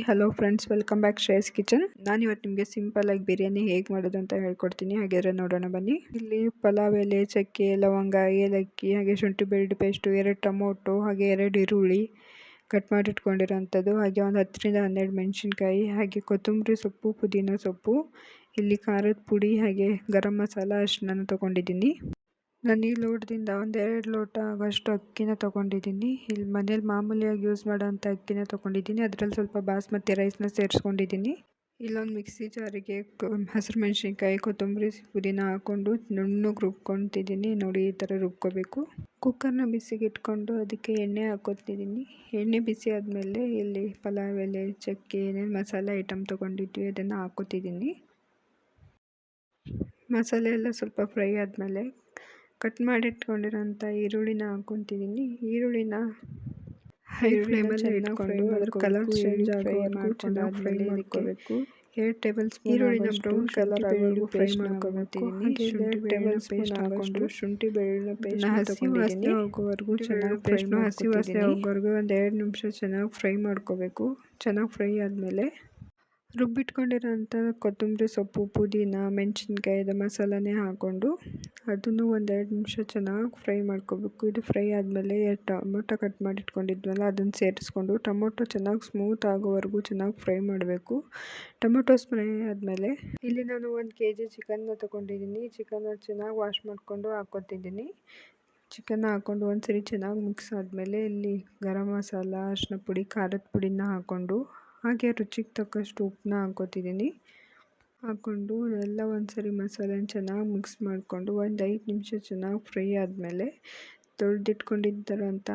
Hello friends, welcome back Shreyas kitchen. ನಾನು ಇವತ್ತು ನಿಮಗೆ ಸಿಂಪಲ್ ಆಗಿ ಬಿರಿಯಾನಿ ಹೇಗೆ ಮಾಡೋದು ಅಂತ ಹೇಳ್ಕೊಡ್ತೀನಿ. ಹಾಗಾದ್ರೆ ನೋಡೋಣ ಬನ್ನಿ. ಇಲ್ಲಿ ಪಲಾವ್ ಎಲೆ, ಚಕ್ಕೆ, ಲವಂಗ, ಏಲಕ್ಕಿ, ಹಾಗೆ ಶುಂಠಿ ಬೆಳ್ಳುಳ್ಳಿ ಪೇಸ್ಟು, 2 ಟೊಮೊಟೊ, ಹಾಗೆ 2 ಈರುಳ್ಳಿ ಕಟ್ ಮಾಡಿ ಇಟ್ಕೊಂಡಿರೋಂಥದ್ದು, ಹಾಗೆ ಒಂದು 10ರಿಂದ 12 ಮೆಣಸಿನ್ಕಾಯಿ, ಹಾಗೆ ಕೊತ್ತಂಬರಿ ಸೊಪ್ಪು, ಪುದೀನ ಸೊಪ್ಪು, ಇಲ್ಲಿ ಖಾರದ ಪುಡಿ, ಹಾಗೆ ಗರಂ ಮಸಾಲ ಅಷ್ಟನ್ನು ತೊಗೊಂಡಿದ್ದೀನಿ. ನಾನು ಈ ಲೋಟದಿಂದ 1-2 ಲೋಟ ಆಗೋಷ್ಟು ಅಕ್ಕಿನ ತೊಗೊಂಡಿದ್ದೀನಿ. ಇಲ್ಲಿ ಮನೇಲಿ ಮಾಮೂಲಿಯಾಗಿ ಯೂಸ್ ಮಾಡೋಂಥ ಅಕ್ಕಿನ ತೊಗೊಂಡಿದ್ದೀನಿ. ಅದರಲ್ಲಿ ಸ್ವಲ್ಪ ಬಾಸ್ಮತಿ ರೈಸ್ನ ಸೇರಿಸ್ಕೊಂಡಿದ್ದೀನಿ. ಇಲ್ಲೊಂದು ಮಿಕ್ಸಿ ಜಾರಿಗೆ ಹಸಿರು ಮೆಣಸಿನ್ಕಾಯಿ, ಕೊತ್ತಂಬರಿ, ಪುದೀನ ಹಾಕ್ಕೊಂಡು ನುಣ್ಣಗೆ ರುಬ್ಕೊತಿದ್ದೀನಿ. ನೋಡಿ, ಈ ಥರ ರುಬ್ಕೋಬೇಕು. ಕುಕ್ಕರ್ನ ಬಿಸಿಗೆ ಇಟ್ಕೊಂಡು ಅದಕ್ಕೆ ಎಣ್ಣೆ ಹಾಕ್ಕೊತಿದ್ದೀನಿ. ಎಣ್ಣೆ ಬಿಸಿ ಆದಮೇಲೆ ಇಲ್ಲಿ ಪಲಾವ್ ಎಲೆ, ಚಕ್ಕೆ, ಏನೇನು ಮಸಾಲೆ ಐಟಮ್ ತೊಗೊಂಡಿದ್ವಿ ಅದನ್ನು ಹಾಕ್ಕೊತಿದ್ದೀನಿ. ಮಸಾಲೆ ಎಲ್ಲ ಸ್ವಲ್ಪ ಫ್ರೈ ಆದಮೇಲೆ ಕಟ್ ಮಾಡಿಟ್ಕೊಂಡಿರೋಂಥ ಈರುಳ್ಳಿನ ಹಾಕ್ಕೊತಿದ್ದೀನಿ. ಈರುಳ್ಳಿನ ಹೈ ಫ್ಲೇಮಲ್ಲಿ ಇಟ್ಕೊಂಡು ಅದ್ರ ಕಲರ್ ಚೇಂಜ್ ಆಗೋವರೆಗೂ ಚೆನ್ನಾಗಿ ಫ್ರೈ ಮಾಡ್ಕೋಬೇಕು. 2 ಟೇಬಲ್ ಸ್ಪೂನ್ ಈರುಳ್ಳಿನ ಬ್ರೌನ್ ಕಲರ್ ಆಗೋವರೆಗೂ ಫ್ರೈ ಮಾಡ್ಕೊತಿದ್ದೀನಿ. 2 ಟೇಬಲ್ ಸ್ಪೂನ್ ಹಾಕೊಂಡು ಶುಂಠಿ ಬೆಳ್ಳುಳ್ಳಿ ಪೇಸ್ಟ್ ಹಸಿ ವಾಸನೆ ಹೋಗೋವರೆಗೂ ಚೆನ್ನಾಗಿ ಹಸಿ ವಾಸನೆ ಹೋಗೋವರೆಗೂ 1-2 ನಿಮಿಷ ಚೆನ್ನಾಗಿ ಫ್ರೈ ಮಾಡ್ಕೋಬೇಕು. ಚೆನ್ನಾಗಿ ಫ್ರೈ ಆದಮೇಲೆ ರುಬ್ಬಿಟ್ಕೊಂಡಿರೋಂಥ ಕೊತ್ತಂಬರಿ ಸೊಪ್ಪು, ಪುದೀನ, ಮೆಣಸಿನ್ಕಾಯಿದ ಮಸಾಲನೇ ಹಾಕ್ಕೊಂಡು ಅದನ್ನು 1-2 ನಿಮಿಷ ಚೆನ್ನಾಗಿ ಫ್ರೈ ಮಾಡ್ಕೋಬೇಕು. ಇದು ಫ್ರೈ ಆದಮೇಲೆ ಟೊಮೊಟೊ ಕಟ್ ಮಾಡಿ ಇಟ್ಕೊಂಡಿದ್ವಲ್ಲ ಅದನ್ನು ಸೇರಿಸ್ಕೊಂಡು ಟೊಮೊಟೊ ಚೆನ್ನಾಗಿ ಸ್ಮೂತ್ ಆಗೋವರೆಗೂ ಚೆನ್ನಾಗಿ ಫ್ರೈ ಮಾಡಬೇಕು. ಟೊಮೊಟೊ ಫ್ರೈ ಆದಮೇಲೆ ಇಲ್ಲಿ ನಾನು 1 kg ಚಿಕನ್ನ ತೊಗೊಂಡಿದ್ದೀನಿ. ಚಿಕನ್ನ ಚೆನ್ನಾಗಿ ವಾಶ್ ಮಾಡಿಕೊಂಡು ಹಾಕ್ಕೊತಿದ್ದೀನಿ. ಚಿಕನ್ನ ಹಾಕ್ಕೊಂಡು ಒಂದ್ಸರಿ ಚೆನ್ನಾಗಿ ಮಿಕ್ಸ್ ಆದಮೇಲೆ ಇಲ್ಲಿ ಗರಂ ಮಸಾಲ, ಅರಿಶಿನ ಪುಡಿ, ಖಾರದ ಪುಡಿನ ಹಾಕ್ಕೊಂಡು ಹಾಗೆ ರುಚಿಗೆ ತಕ್ಕಷ್ಟು ಉಪ್ಪನ್ನ ಹಾಕ್ಕೊತಿದ್ದೀನಿ. ಹಾಕ್ಕೊಂಡು ಎಲ್ಲ ಒಂದ್ಸರಿ ಮಸಾಲೆನ ಚೆನ್ನಾಗಿ ಮಿಕ್ಸ್ ಮಾಡಿಕೊಂಡು 1-5 ನಿಮಿಷ ಚೆನ್ನಾಗಿ ಫ್ರೈ ಆದಮೇಲೆ ತೊಳೆದಿಟ್ಕೊಂಡಿದ್ದರಂಥ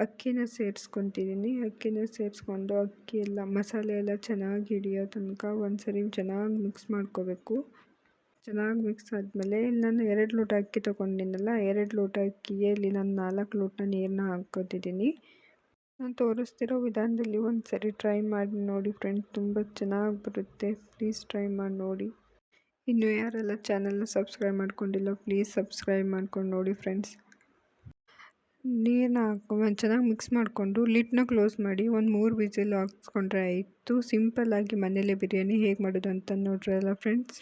ಅಕ್ಕಿನ ಸೇರಿಸ್ಕೊತಿದ್ದೀನಿ. ಅಕ್ಕಿನ ಸೇರಿಸ್ಕೊಂಡು ಅಕ್ಕಿ ಎಲ್ಲ ಮಸಾಲೆ ಎಲ್ಲ ಚೆನ್ನಾಗಿ ಹಿಡಿಯೋ ತನಕ ಒಂದ್ಸರಿ ಚೆನ್ನಾಗಿ ಮಿಕ್ಸ್ ಮಾಡ್ಕೋಬೇಕು. ಚೆನ್ನಾಗಿ ಮಿಕ್ಸ್ ಆದಮೇಲೆ ಇಲ್ಲಿ ನಾನು 2 ಲೋಟ ಅಕ್ಕಿ ತೊಗೊಂಡಿದ್ದೀನಲ್ಲ, 2 ಲೋಟ ಅಕ್ಕಿಗೆ ಇಲ್ಲಿ ನಾನು 4 ಲೋಟ ನೀರನ್ನ ಹಾಕ್ಕೊತಿದ್ದೀನಿ. ನಾನು ತೋರಿಸ್ತಿರೋ ವಿಧಾನದಲ್ಲಿ ಒಂದ್ಸರಿ ಟ್ರೈ ಮಾಡಿ ನೋಡಿ ಫ್ರೆಂಡ್ಸ್, ತುಂಬ ಚೆನ್ನಾಗಿ ಬರುತ್ತೆ. ಪ್ಲೀಸ್ ಟ್ರೈ ಮಾಡಿ ನೋಡಿ. ಇನ್ನೂ ಯಾರೆಲ್ಲ ಚಾನಲ್ನ ಸಬ್ಸ್ಕ್ರೈಬ್ ಮಾಡ್ಕೊಂಡಿಲ್ಲ ಪ್ಲೀಸ್ ಸಬ್ಸ್ಕ್ರೈಬ್ ಮಾಡ್ಕೊಂಡು ನೋಡಿ ಫ್ರೆಂಡ್ಸ್. ನೀರನ್ನ ಹಾಕ್ಕೊಂಡು ಚೆನ್ನಾಗಿ ಮಿಕ್ಸ್ ಮಾಡಿಕೊಂಡು ಲಿಡ್ನ ಕ್ಲೋಸ್ ಮಾಡಿ 3 ವಿಸಿಲ್ ಹಾಕ್ಸ್ಕೊಂಡ್ರೆ ಆಯಿತು. ಸಿಂಪಲ್ಲಾಗಿ ಮನೇಲಿ ಬಿರಿಯಾನಿ ಹೇಗೆ ಮಾಡೋದು ಅಂತ ನೋಡ್ರಲ್ಲ ಫ್ರೆಂಡ್ಸ್.